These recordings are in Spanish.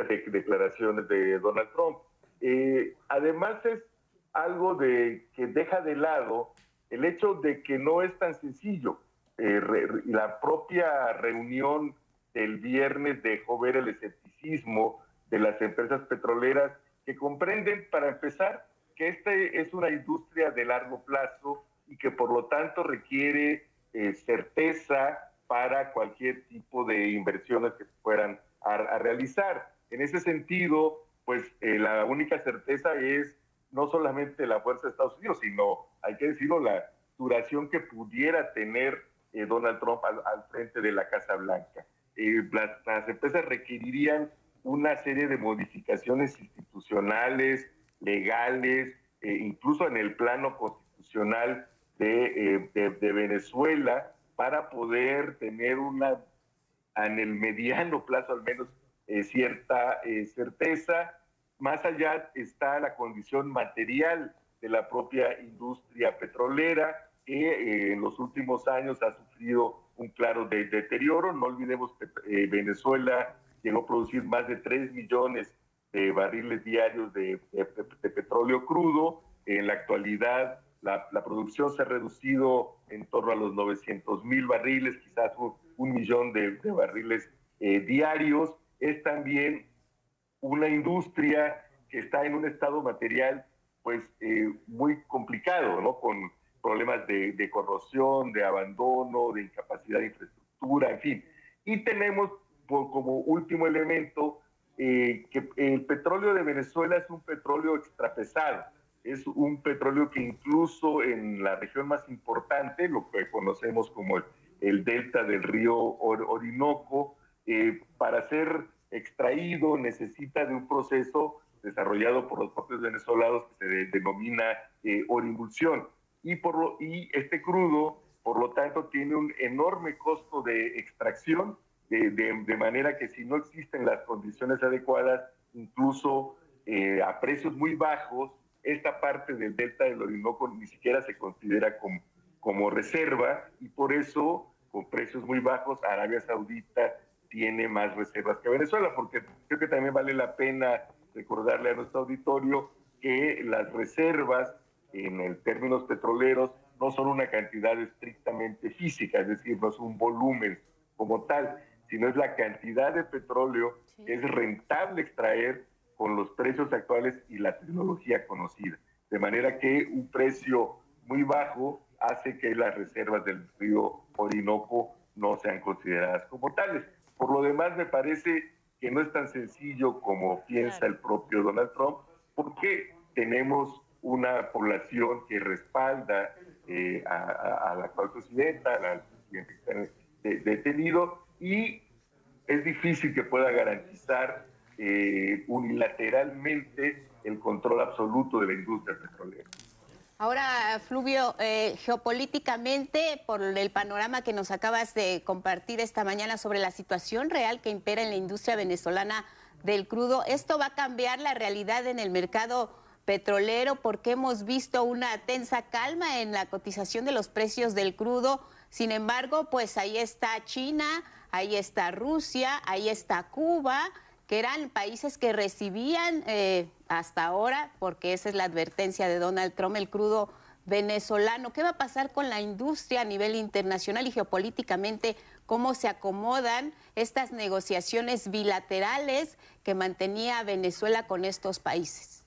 propias declaraciones de Donald Trump. Además es algo que deja de lado el hecho de que no es tan sencillo. La propia reunión del viernes dejó ver el escepticismo de las empresas petroleras que comprenden, para empezar, que esta es una industria de largo plazo y que por lo tanto requiere certeza para cualquier tipo de inversiones que se fueran a realizar. En ese sentido, pues la única certeza es no solamente la fuerza de Estados Unidos, sino, hay que decirlo, la duración que pudiera tener Donald Trump al frente de la Casa Blanca. Las empresas requerirían una serie de modificaciones institucionales, legales, incluso en el plano constitucional de Venezuela, para poder tener en el mediano plazo al menos, cierta certeza. Más allá está la condición material de la propia industria petrolera, que en los últimos años ha sufrido un claro deterioro. No olvidemos que Venezuela llegó a producir más de 3 millones de barriles diarios de petróleo crudo. En la actualidad la producción se ha reducido en torno a los 900,000 barriles, quizás un millón de barriles diarios. Es también una industria que está en un estado material pues muy complicado, ¿no? Con problemas de corrosión, de abandono, de incapacidad de infraestructura, en fin. Y tenemos como último elemento que el petróleo de Venezuela es un petróleo extrapesado, es un petróleo que incluso en la región más importante, lo que conocemos como el delta del río Orinoco, para ser extraído necesita de un proceso desarrollado por los propios venezolanos que se denomina orimbulsión. Y este crudo, por lo tanto, tiene un enorme costo de extracción, de manera que si no existen las condiciones adecuadas, incluso a precios muy bajos, esta parte del delta del Orinoco ni siquiera se considera como reserva, y por eso, con precios muy bajos, Arabia Saudita tiene más reservas que Venezuela, porque creo que también vale la pena recordarle a nuestro auditorio que las reservas en términos petroleros no son una cantidad estrictamente física, es decir, no es un volumen como tal, sino es la cantidad de petróleo que es rentable extraer con los precios actuales y la tecnología conocida. De manera que un precio muy bajo hace que las reservas del río Orinoco no sean consideradas como tales. Por lo demás, me parece que no es tan sencillo como piensa el propio Donald Trump, porque tenemos una población que respalda a la actual presidenta, al presidente que está detenido, y es difícil que pueda garantizar unilateralmente el control absoluto de la industria petrolera. Ahora, Fluvio, geopolíticamente, por el panorama que nos acabas de compartir esta mañana sobre la situación real que impera en la industria venezolana del crudo, ¿esto va a cambiar la realidad en el mercado petrolero? Porque hemos visto una tensa calma en la cotización de los precios del crudo. Sin embargo, pues ahí está China, ahí está Rusia, ahí está Cuba, que eran países que recibían hasta ahora, porque esa es la advertencia de Donald Trump, el crudo venezolano. ¿Qué va a pasar con la industria a nivel internacional y geopolíticamente? ¿Cómo se acomodan estas negociaciones bilaterales que mantenía Venezuela con estos países?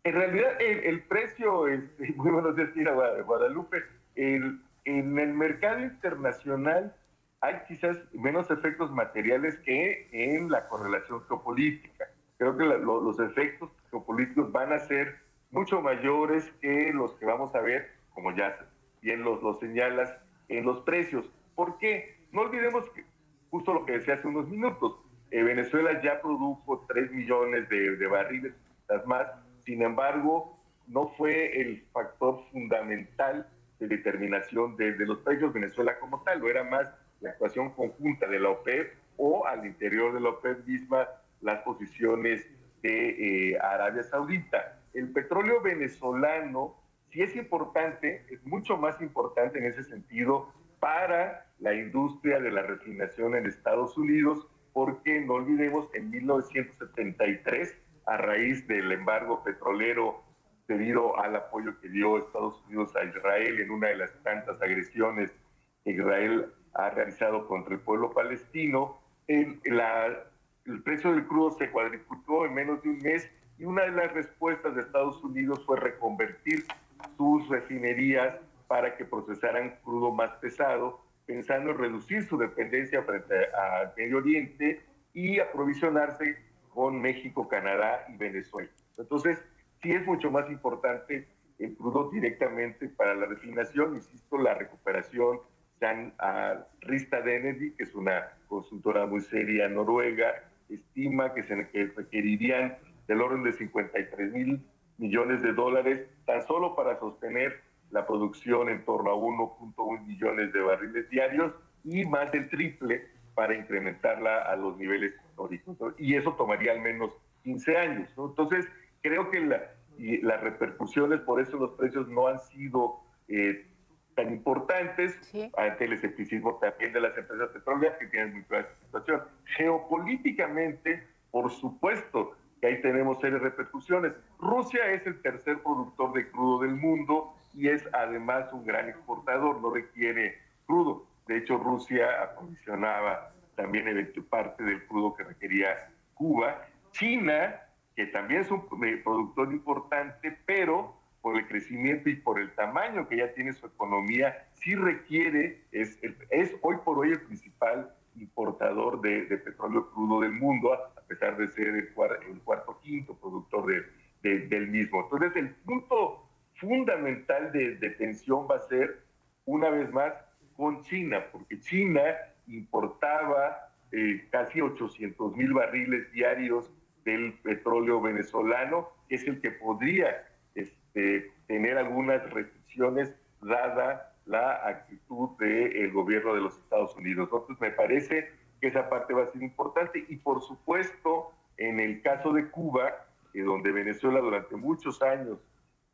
En realidad, el precio, muy buenos días, Guadalupe, en el mercado internacional hay quizás menos efectos materiales que en la correlación geopolítica. Creo que los efectos geopolíticos van a ser mucho mayores que los que vamos a ver, como ya bien los señalas, en los precios. ¿Por qué? No olvidemos que, justo lo que decía hace unos minutos, Venezuela ya produjo 3 millones de barriles, quizás más. Sin embargo, no fue el factor fundamental de determinación de los precios Venezuela como tal, lo era más la actuación conjunta de la OPEP o al interior de la OPEP misma las posiciones de Arabia Saudita. El petróleo venezolano sí es importante, es mucho más importante en ese sentido para la industria de la refinación en Estados Unidos, porque no olvidemos, en 1973, a raíz del embargo petrolero debido al apoyo que dio Estados Unidos a Israel en una de las tantas agresiones que Israel ha realizado contra el pueblo palestino, el precio del crudo se cuadruplicó en menos de un mes, y una de las respuestas de Estados Unidos fue reconvertir sus refinerías para que procesaran crudo más pesado, pensando en reducir su dependencia frente al Medio Oriente y aprovisionarse con México, Canadá y Venezuela. Entonces, sí es mucho más importante el crudo directamente para la refinación. Insisto, la recuperación Rystad Energy, que es una consultora muy seria noruega, estima que requerirían del orden de 53,000 millones de dólares tan solo para sostener la producción en torno a 1.1 millones de barriles diarios, y más del triple para incrementarla a los niveles históricos, ¿no? Y eso tomaría al menos 15 años, ¿no? Entonces, creo que las repercusiones, por eso los precios no han sido tan importantes, sí, ante el escepticismo también de las empresas petroleras, que tienen muy clara esta situación. Geopolíticamente, por supuesto que ahí tenemos serias repercusiones. Rusia es el tercer productor de crudo del mundo y es además un gran exportador, no requiere crudo. De hecho, Rusia aprovisionaba también parte del crudo que requería Cuba. China, que también es un productor importante, pero por el crecimiento y por el tamaño que ya tiene su economía, sí requiere, es hoy por hoy el principal importador de petróleo crudo del mundo, a pesar de ser el cuarto quinto productor del mismo. Entonces, el punto fundamental de tensión va a ser, una vez más, con China, porque China importaba casi 800,000 barriles diarios del petróleo venezolano, que es el que podría tener algunas restricciones dada la actitud del gobierno de los Estados Unidos. Entonces, me parece que esa parte va a ser importante. Y por supuesto, en el caso de Cuba, donde Venezuela durante muchos años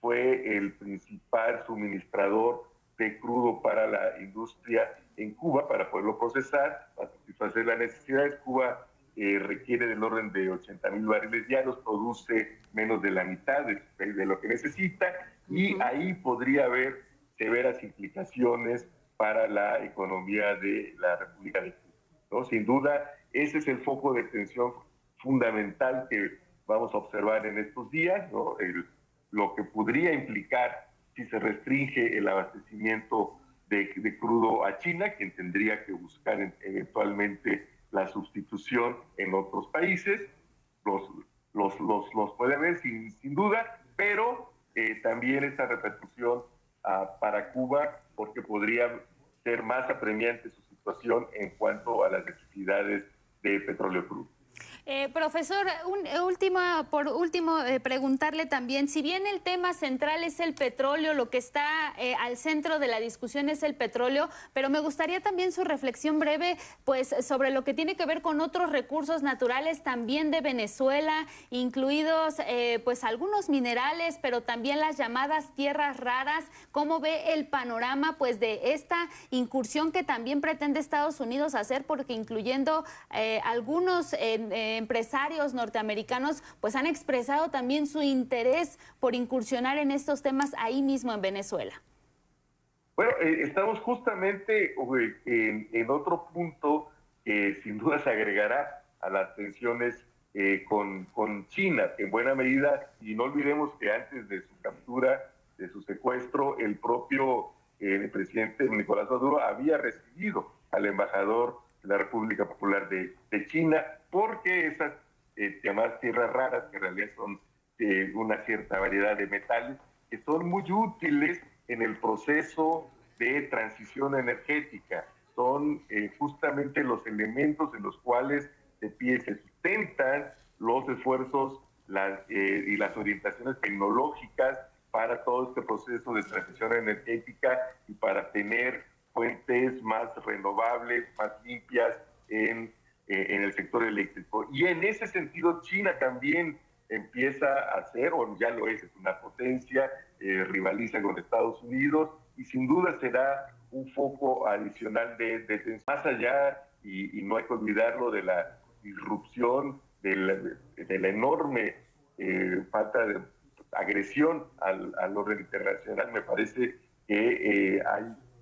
fue el principal suministrador de crudo para la industria en Cuba, para poderlo procesar, para satisfacer las necesidades. Cuba requiere del orden de 80,000 barriles diarios, produce menos de la mitad de lo que necesita, y ahí podría haber severas implicaciones para la economía de la República de Cuba, ¿no? Sin duda, ese es el foco de tensión fundamental que vamos a observar en estos días, ¿no? Lo que podría implicar si se restringe el abastecimiento de crudo a China, quien tendría que buscar eventualmente la sustitución en otros países. Los puede haber sin duda, pero también esa repercusión para Cuba, porque podría ser más apremiante su situación en cuanto a las necesidades de petróleo crudo. Profesor, por último, preguntarle también, si bien el tema central es el petróleo, lo que está al centro de la discusión es el petróleo, pero me gustaría también su reflexión breve, pues, sobre lo que tiene que ver con otros recursos naturales también de Venezuela, incluidos, pues, algunos minerales, pero también las llamadas tierras raras. ¿Cómo ve el panorama, pues, de esta incursión que también pretende Estados Unidos hacer? Porque incluyendo algunos empresarios norteamericanos pues han expresado también su interés por incursionar en estos temas ahí mismo en Venezuela. Bueno, estamos justamente en otro punto que sin duda se agregará a las tensiones con China, en buena medida, y no olvidemos que antes de su captura, de su secuestro, el propio presidente Nicolás Maduro había recibido al embajador de la República Popular de China, porque esas llamadas tierras raras, que en realidad son una cierta variedad de metales, que son muy útiles en el proceso de transición energética. Son justamente los elementos en los cuales se sustentan los esfuerzos y las orientaciones tecnológicas para todo este proceso de transición energética y para tener fuentes más renovables, más limpias en el sector eléctrico. Y en ese sentido, China también empieza a ser, o ya lo es una potencia, rivaliza con Estados Unidos, y sin duda será un foco adicional de más allá, y no hay que olvidarlo, de la disrupción, de la enorme falta de agresión al orden internacional, me parece que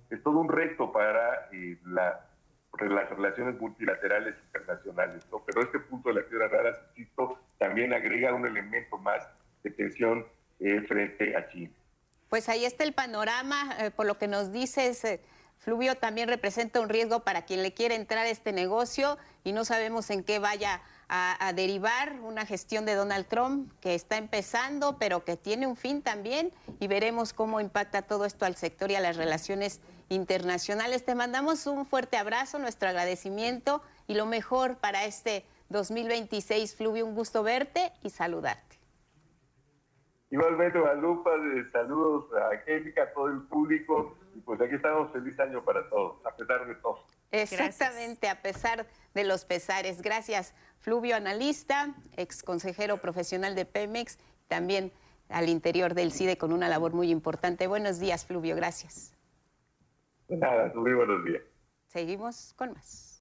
es todo un reto para las relaciones multilaterales internacionales, ¿no? Pero este punto de las tierras raras, insisto, también agrega un elemento más de tensión frente a China. Pues ahí está el panorama, por lo que nos dices, Fluvio, también representa un riesgo para quien le quiere entrar a este negocio y no sabemos en qué vaya a derivar una gestión de Donald Trump que está empezando, pero que tiene un fin también, y veremos cómo impacta todo esto al sector y a las relaciones internacionales. Te mandamos un fuerte abrazo, nuestro agradecimiento y lo mejor para este 2026, Fluvio. Un gusto verte y saludarte. Igualmente, Guadalupe, saludos a Angélica, a todo el público, y pues aquí estamos, feliz año para todos, a pesar de todo. Exactamente, gracias. A pesar de los pesares. Gracias, Fluvio, analista, ex consejero profesional de Pemex, también al interior del CIDE con una labor muy importante. Buenos días, Fluvio, gracias. De nada, muy buenos días. Seguimos con más.